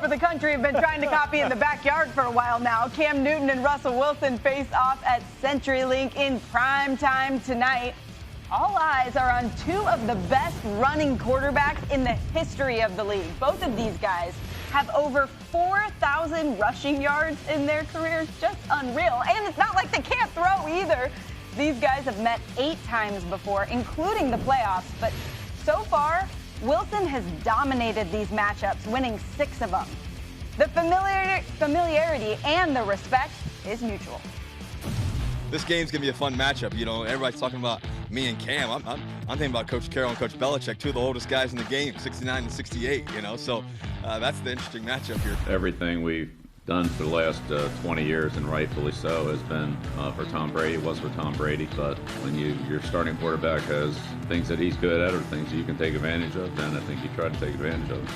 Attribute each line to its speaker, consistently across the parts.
Speaker 1: the country have been trying to copy in the backyard for a while now. Cam Newton and Russell Wilson face off at CenturyLink in prime time tonight. All eyes are on two of the best running quarterbacks in the history of the league. Both of these guys have over 4,000 rushing yards in their careers. Just unreal. And it's not like they can't throw either. These guys have met 8 times before, including the playoffs. But so far, Wilson has dominated these matchups, winning 6 of them. The familiarity and the respect is mutual.
Speaker 2: This game's gonna be a fun matchup. You know, everybody's talking about me and Cam. I'm thinking about Coach Carroll and Coach Belichick, 2 of the oldest guys in the game, 69 and 68. You know, so that's the interesting matchup here.
Speaker 3: Everything we've done for the last 20 years, and rightfully so, has been for Tom Brady. It was for Tom Brady, but when your starting quarterback has things that he's good at or things that you can take advantage of, then I think you try to take advantage of it.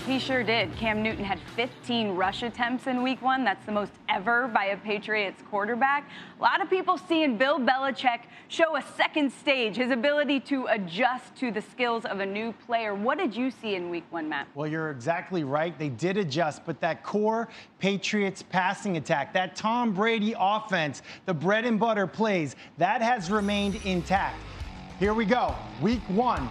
Speaker 1: He sure did. Cam Newton had 15 rush attempts in week 1. That's the most ever by a Patriots quarterback. A lot of people seeing Bill Belichick show a second stage, his ability to adjust to the skills of a new player. What did you see in week 1, Matt?
Speaker 4: Well, you're exactly right. They did adjust, but that core Patriots passing attack, that Tom Brady offense, the bread and butter plays, that has remained intact. Here we go. Week 1.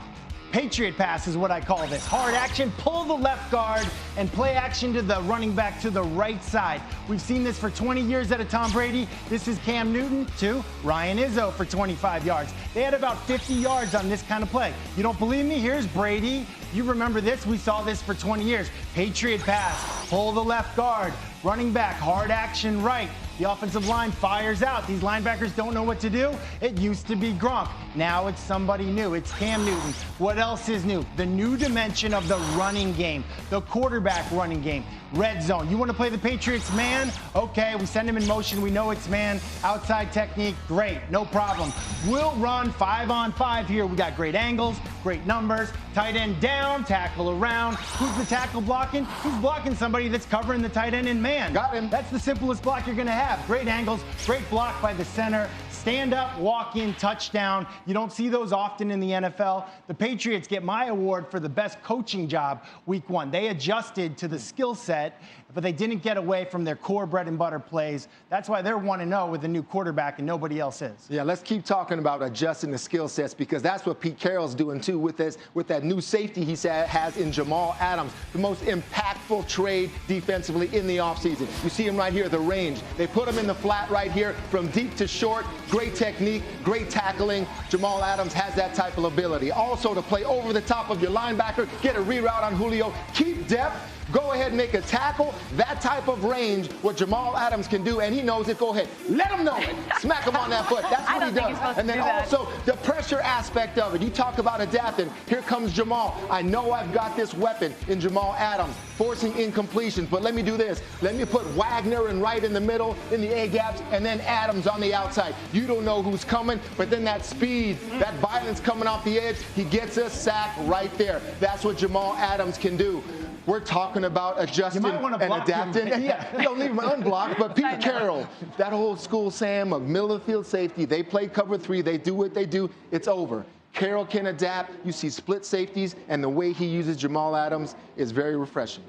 Speaker 4: Patriot pass is what I call this. Hard action, pull the left guard, and play action to the running back to the right side. We've seen this for 20 years out of Tom Brady. This is Cam Newton to Ryan Izzo for 25 yards. They had about 50 yards on this kind of play. You don't believe me? Here's Brady. You remember this? We saw this for 20 years. Patriot pass, pull the left guard, running back, hard action right. The offensive line fires out. These linebackers don't know what to do. It used to be Gronk. Now it's somebody new. It's Cam Newton. What else is new? The new dimension of the running game, the quarterback running game. Red zone. You want to play the Patriots man? Okay, we send him in motion. We know it's man. Outside technique, great, no problem. We'll run 5-on-5 here. We got great angles, great numbers. Tight end down, tackle around. Who's the tackle blocking? Who's blocking somebody that's covering the tight end in man?
Speaker 5: Got him.
Speaker 4: That's the simplest block you're going to have. Great angles, great block by the center. Stand up, walk in, touchdown. You don't see those often in the NFL. The Patriots get my award for the best coaching job week 1. They adjusted to the skill set, but they didn't get away from their core bread and butter plays. That's why they're 1-0 with a new quarterback and nobody else is.
Speaker 5: Yeah, let's keep talking about adjusting the skill sets, because that's what Pete Carroll's doing too with that new safety he has in Jamal Adams, the most impactful trade defensively in the offseason. You see him right here, the range. They put him in the flat right here from deep to short. Great technique, great tackling. Jamal Adams has that type of ability. Also to play over the top of your linebacker, get a reroute on Julio, keep depth, go ahead and make a tackle. That type of range, what Jamal Adams can do, and he knows it. Go ahead, let him know it. Smack him on that foot. That's what he does. And then also the pressure aspect of it. You talk about adapting. Here comes Jamal. I know I've got this weapon in Jamal Adams, forcing incompletions, but let me do this. Let me put Wagner and right in the middle in the A-gaps, and then Adams on the outside. You don't know who's coming, but then that speed, that violence coming off the edge, he gets a sack right there. That's what Jamal Adams can do. We're talking about adjusting and adapting. And yeah, you don't leave him unblocked. But Pete Carroll, that old school Sam of middle of the field safety, they play cover 3. They do what they do. It's over. Carroll can adapt. You see split safeties, and the way he uses Jamal Adams is very refreshing.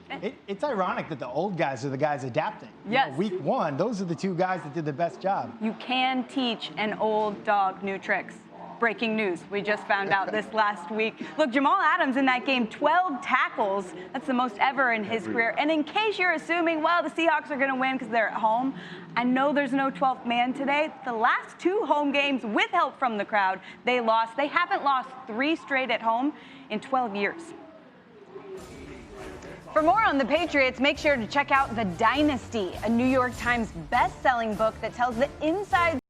Speaker 4: It's ironic that the old guys are the guys adapting.
Speaker 1: Yes.
Speaker 4: You know, week 1, those are the 2 guys that did the best job.
Speaker 1: You can teach an old dog new tricks. Breaking news. We just found out this last week. Look, Jamal Adams in that game, 12 tackles. That's the most ever in his career. And in case you're assuming, well, the Seahawks are going to win because they're at home, I know there's no 12th man today. The last 2 home games with help from the crowd, they lost. They haven't lost 3 straight at home in 12 years. For more on the Patriots, make sure to check out The Dynasty, a New York Times best-selling book that tells the inside